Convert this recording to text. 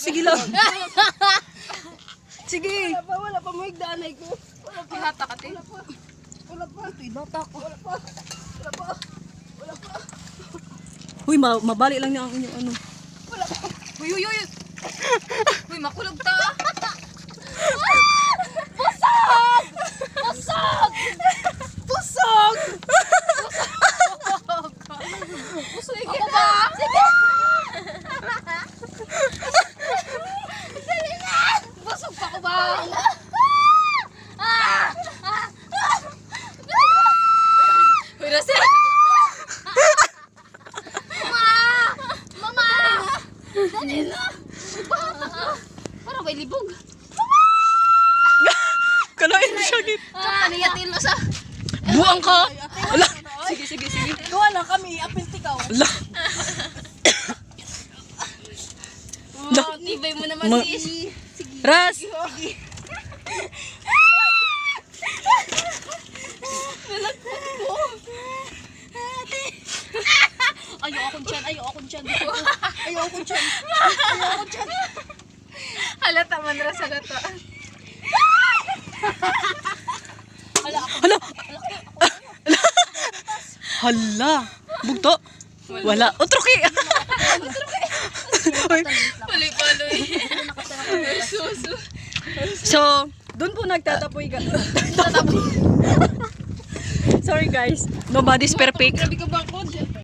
sige lang. Sige. Wala pa mo igdanay ko. Wala pa. Ihata ka, te. Wala pa. Ito, ibata ko. Wala pa. Wala pa. Wala pa. Uy, mabali lang niya ang inyong ano. Wala pa. Uy, uy, uy. Uy, makulog ta. Pusog! Pusog! Pusog! Ako ba? Sige! Dali na! Busog pa ko ba? Uy, Rosy. Mama! Dali na! Parang may libog. Kalain mo siya git. Paniyatin mo sa... Buang ka. Ala. Sige, sige, sige. Gawa lang kami, apiltikaw. Ala. Oh, tibay mo naman, Ma- sis. Ras. Ayaw akong tiyan, ayaw akong tiyan. Ayaw ko dyan. Ayaw ko dyan. Halata man ra sa gato. Hala. Hala. Bugto. Wala. Utroki. Uy. Paloy-paloy. Susu. So, doon po nagtatapoy ka. Sorry guys. Nobody's perfect. Grabe ka ba, Kod?